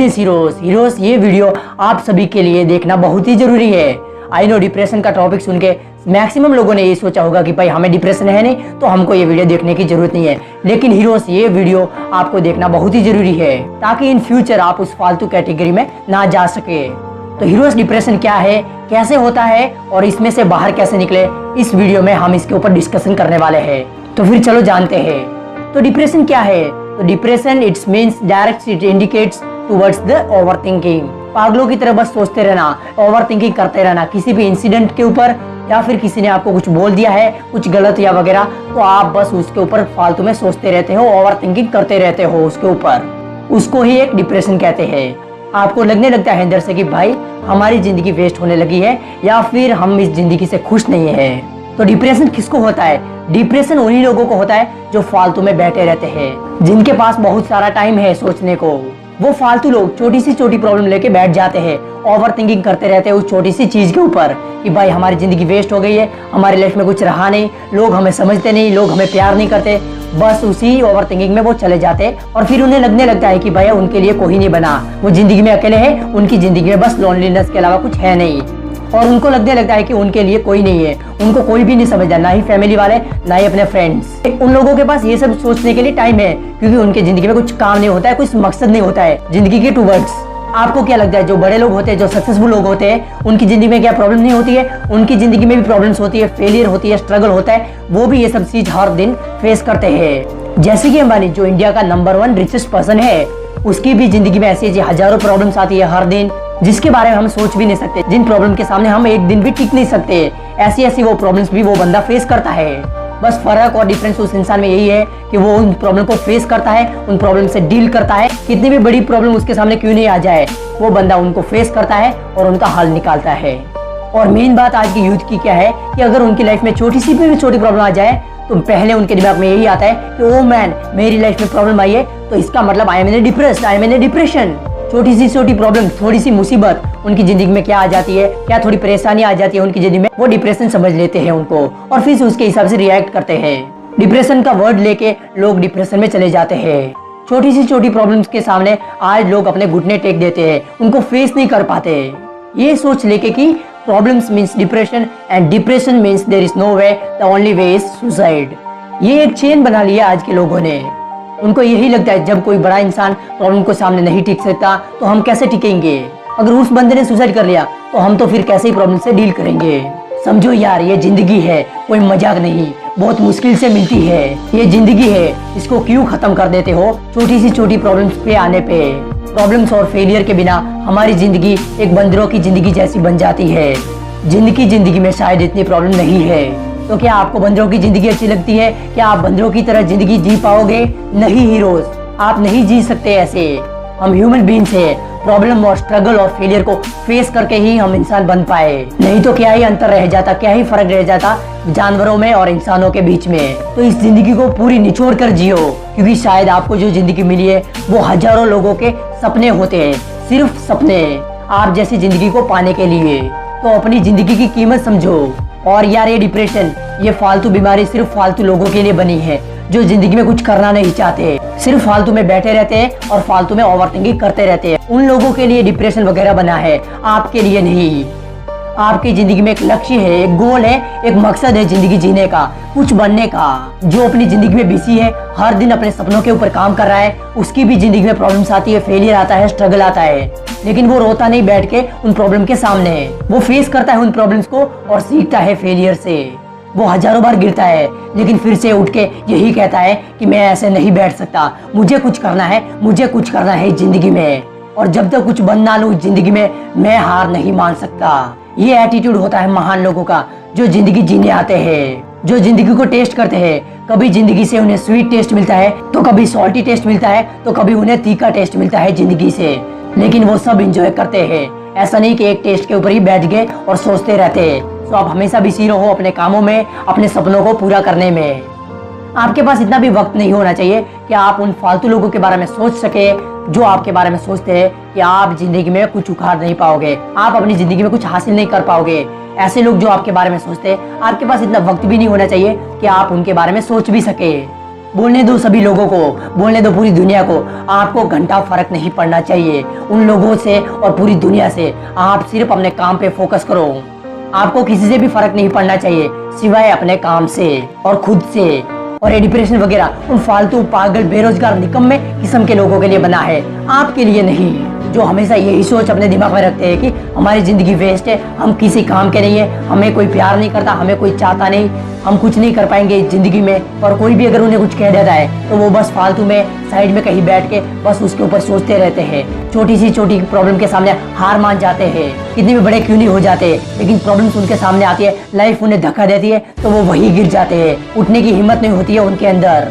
Goodness heroes ये video आप सभी के लिए देखना बहुत ही जरूरी है। आई नो डिप्रेशन का टॉपिक सुन के मैक्सिमम लोगों ने ये सोचा होगा कि भाई हमें डिप्रेशन है नहीं तो हमको ये वीडियो देखने की जरूरत नहीं है, लेकिन हीरोज ये वीडियो आपको देखना बहुत ही जरूरी है ताकि इन फ्यूचर आप उस फालतू कैटेगरी में ना जा सके। तो हीरोज डिप्रेशन क्या है, कैसे होता है और इसमें से बाहर कैसे निकले, इस वीडियो में हम इसके ऊपर डिस्कशन करने वाले हैं। तो फिर चलो जानते हैं। तो डिप्रेशन क्या है? तो depression it's means direct it indicates towards the overthinking. पागलों की तरह बस सोचते रहना, ओवरथिंकिंग करते रहना किसी भी इंसिडेंट के ऊपर, या फिर किसी ने आपको कुछ बोल दिया है कुछ गलत या वगैरह, तो आप बस उसके ऊपर फालतू में सोचते रहते हो, ओवरथिंकिंग करते रहते हो उसके ऊपर। उसको ही एक डिप्रेशन कहते हैं। आपको लगने लगता है अंदर से कि भाई हमारी जिंदगी वेस्ट होने लगी है या फिर हम इस जिंदगी से खुश नहीं है। तो डिप्रेशन किसको होता है? डिप्रेशन उन्हीं लोगों को होता है जो फालतू में बैठे रहते हैं, जिनके पास बहुत सारा टाइम है सोचने को। वो फालतू लोग छोटी सी छोटी प्रॉब्लम लेके बैठ जाते हैं, ओवरथिंकिंग करते रहते हैं उस छोटी सी चीज के ऊपर कि भाई हमारी जिंदगी वेस्ट हो गई है, हमारी लाइफ में कुछ रहा नहीं, लोग हमें समझते नहीं, लोग हमें प्यार नहीं करते। बस उसी ओवरथिंकिंग में वो चले जाते और फिर उन्हें लगने लगता है कि भाई उनके लिए कोई नहीं बना, वो जिंदगी में अकेले हैं, उनकी जिंदगी में बस लोनलीनेस के अलावा कुछ है नहीं। और उनको लगने लगता है कि उनके लिए कोई नहीं है, उनको कोई भी नहीं समझता, ना ही फैमिली वाले ना ही अपने फ्रेंड्स। उन लोगों के पास ये सब सोचने के लिए टाइम है क्योंकि उनके जिंदगी में कुछ काम नहीं होता है, कुछ मकसद नहीं होता है जिंदगी के टूवर्ड्स। आपको क्या लगता है जो बड़े लोग होते हैं, जो सक्सेसफुल लोग होते हैं, उनकी जिंदगी में क्या प्रॉब्लम नहीं होती है? उनकी जिंदगी में भी प्रॉब्लम्स होती है, फेलियर होती है, स्ट्रगल होता है, वो भी ये सब चीज हर दिन फेस करते हैं। जैसे कि अंबानी जो इंडिया का नंबर 1 रिचेस्ट पर्सन है, उसकी भी जिंदगी में ऐसी हजारों प्रॉब्लम्स आती है हर दिन, जिसके बारे में हम सोच भी नहीं सकते, जिन प्रॉब्लम के सामने हम एक दिन भी टिक नहीं सकते। ऐसी वो प्रॉब्लम्स भी वो बंदा फेस करता है। बस फर्क और डिफरेंस उस इंसान में यही है कि वो उन प्रॉब्लम को फेस करता है, उन प्रॉब्लम से डील करता है। कितनी भी बड़ी प्रॉब्लम उसके सामने क्यों नहीं आ जाए, वो बंदा उनको फेस करता है और उनका हल निकालता है। और मेन बात आज की यूथ की क्या है कि अगर उनकी लाइफ में छोटी सी भी छोटी प्रॉब्लम आ जाए तो पहले उनके दिमाग में यही आता है कि ओ मैन मेरी लाइफ में प्रॉब्लम आई है तो इसका मतलब I am in depressed, I am in depression. छोटी सी छोटी प्रॉब्लम, थोड़ी सी मुसीबत उनकी जिंदगी में क्या आ जाती है, क्या थोड़ी परेशानी आ जाती है उनकी जिंदगी में, वो डिप्रेशन समझ लेते हैं उनको और फिर उसके हिसाब से रिएक्ट करते हैं। डिप्रेशन का वर्ड लेके लोग डिप्रेशन में चले जाते हैं। छोटी सी छोटी प्रॉब्लम्स के सामने आज लोग अपने घुटने टेक देते हैं, उनको फेस नहीं कर पाते, ये सोच लेके कि problems means depression and depression means there is no way, the only way is suicide. ये एक चेन बना लिया आज के लोगों ने। उनको यही लगता है जब कोई बड़ा इंसान प्रॉब्लम को सामने नहीं टिक सकता तो हम कैसे टिकेंगे? अगर उस बंदे ने सुसाइड कर लिया तो हम तो फिर कैसे ही प्रॉब्लम से डील करेंगे? समझो यार, ये जिंदगी है, कोई मजाक नहीं, बहुत मुश्किल से मिलती है। ये जिंदगी है, इसको क्यों खत्म कर देते हो छोटी सी छोटी प्रॉब्लम्स पे आने पे? प्रॉब्लम्स और फेलियर के बिना हमारी जिंदगी एक बंदरों की जिंदगी जैसी बन जाती है। जिंदगी में शायद इतनी प्रॉब्लम नहीं है। तो क्या आपको बंदरों की जिंदगी अच्छी लगती है? क्या आप बंदरों की तरह जिंदगी जी पाओगे? नहीं हीरोज, आप नहीं जी सकते ऐसे। हम ह्यूमन बीइंग्स हैं, प्रॉब्लम और स्ट्रगल और फेलियर को फेस करके ही हम इंसान बन पाए, नहीं तो क्या ही अंतर रह जाता, क्या ही फर्क रह जाता जानवरों में और इंसानों के बीच में। तो इस जिंदगी को पूरी निचोड़ कर जियो, क्योंकि शायद आपको जो जिंदगी मिली है वो हजारों लोगों के सपने होते हैं, सिर्फ सपने, आप जैसी जिंदगी को पाने के लिए। तो अपनी जिंदगी की कीमत समझो। और यार ये डिप्रेशन, ये फालतू बीमारी सिर्फ फालतू लोगों के लिए बनी है जो जिंदगी में कुछ करना नहीं चाहते, सिर्फ फालतू में बैठे रहते हैं और फालतू में ओवरथिंकिंग करते रहते हैं। उन लोगों के लिए डिप्रेशन वगैरह बना है, आपके लिए नहीं। आपकी जिंदगी में एक लक्ष्य है, एक गोल है, एक मकसद है जिंदगी जीने का, कुछ बनने का। जो अपनी जिंदगी में बिजी है, हर दिन अपने सपनों के ऊपर काम कर रहा है, उसकी भी जिंदगी में प्रॉब्लम्स आती है, फेलियर आता है, स्ट्रगल आता है, लेकिन वो रोता नहीं बैठ के उन प्रॉब्लम के सामने, वो फेस करता है उन प्रॉब्लम्स को और सीखता है फेलियर से। वो हजारों बार गिरता है लेकिन फिर से उठ के यही कहता है कि मैं ऐसे नहीं बैठ सकता, मुझे कुछ करना है, मुझे कुछ करना है जिंदगी में, और जब तक कुछ बन ना लूं जिंदगी में मैं हार नहीं मान सकता। ये एटीट्यूड होता है महान लोगों का, जो जिंदगी जीने आते हैं, जो जिंदगी को टेस्ट करते हैं। कभी जिंदगी से उन्हें स्वीट टेस्ट मिलता है तो कभी सॉल्टी टेस्ट मिलता है तो कभी उन्हें तीखा टेस्ट मिलता है जिंदगी से, लेकिन वो सब एंजॉय करते हैं। ऐसा नहीं कि एक टेस्ट के ऊपर ही बैठ गए और सोचते रहते हैं। तो आप हमेशा बिजी रहो अपने कामों में, अपने सपनों को पूरा करने में। आपके पास इतना भी वक्त नहीं होना चाहिए कि आप उन फालतू लोगों के बारे में सोच सके जो आपके बारे में सोचते हैं कि आप जिंदगी में कुछ उखाड़ नहीं पाओगे, आप अपनी जिंदगी में कुछ हासिल नहीं कर पाओगे। ऐसे लोग जो आपके बारे में सोचते हैं, आपके पास इतना वक्त भी नहीं होना चाहिए कि आप उनके बारे में सोच भी सके। बोलने दो सभी लोगों को, बोलने दो पूरी दुनिया को, आपको घंटा फर्क नहीं पड़ना चाहिए उन लोगों से और पूरी दुनिया से। आप सिर्फ अपने काम पे फोकस करो। आपको किसी से भी फर्क नहीं पड़ना चाहिए सिवाय अपने काम से और खुद से। और ये डिप्रेशन वगैरह उन फालतू पागल बेरोजगार निकम्मे किस्म के लोगों के लिए बना है, आपके लिए नहीं, जो हमेशा यही सोच अपने दिमाग में रखते हैं कि हमारी जिंदगी वेस्ट है, हम किसी काम के नहीं है, हमें कोई प्यार नहीं करता, हमें कोई चाहता नहीं, हम कुछ नहीं कर पाएंगे इस जिंदगी में। और कोई भी अगर उन्हें कुछ कह देता है तो वो बस फालतू में साइड में कहीं बैठ के बस उसके ऊपर सोचते रहते हैं। छोटी सी छोटी प्रॉब्लम के सामने हार मान जाते हैं, कितने भी बड़े क्यों नहीं हो जाते, लेकिन प्रॉब्लम्स उनके सामने आती है, लाइफ उन्हें धक्का देती है तो वो वही गिर जाते हैं। उठने की हिम्मत नहीं होती है उनके अंदर,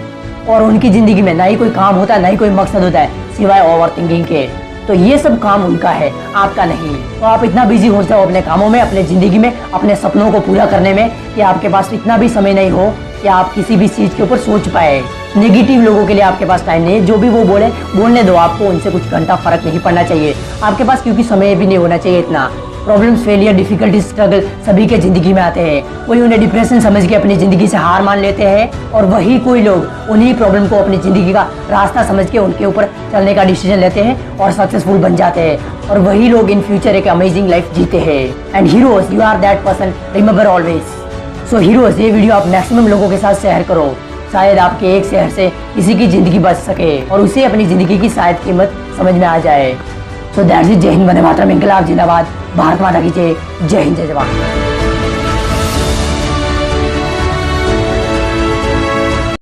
और उनकी जिंदगी में ना ही कोई काम होता है, ना ही कोई मकसद होता है सिवाय ओवर थिंकिंग के। तो ये सब काम उनका है, आपका नहीं। तो आप इतना बिजी हो जाओ अपने कामों में, अपने जिंदगी में, अपने सपनों को पूरा करने में कि आपके पास इतना भी समय नहीं हो कि आप किसी भी चीज के ऊपर सोच पाए। नेगेटिव लोगों के लिए आपके पास टाइम नहीं है, जो भी वो बोले बोलने दो, आपको उनसे कुछ घंटा फर्क नहीं पड़ना चाहिए आपके पास, क्योंकि समय भी नहीं होना चाहिए इतना। प्रॉब्लम्स, फेलियर, डिफिकल्टी, स्ट्रगल सभी के जिंदगी में आते हैं। कोई उन्हें डिप्रेशन समझ के अपनी जिंदगी से हार मान लेते हैं, और वही कोई लोग उन्हीं प्रॉब्लम को अपनी जिंदगी का रास्ता समझ के उनके ऊपर चलने का डिसीजन लेते हैं और सक्सेसफुल बन जाते हैं। और वही लोग इन फ्यूचर एक अमेजिंग लाइफ जीते हैं। And heroes, you are that person, remember always. So heroes, ये वीडियो आप मैक्सिमम लोगों के साथ शेयर करो, शायद आपके एक शेयर से किसी की जिंदगी बच सके और उसे अपनी जिंदगी की शायद कीमत समझ में आ जाए। So that's it. जय हिंद, वंदे मातरम, इंकलाब जिंदाबाद, भारत माता की जय, जय हिंद, जय जवान।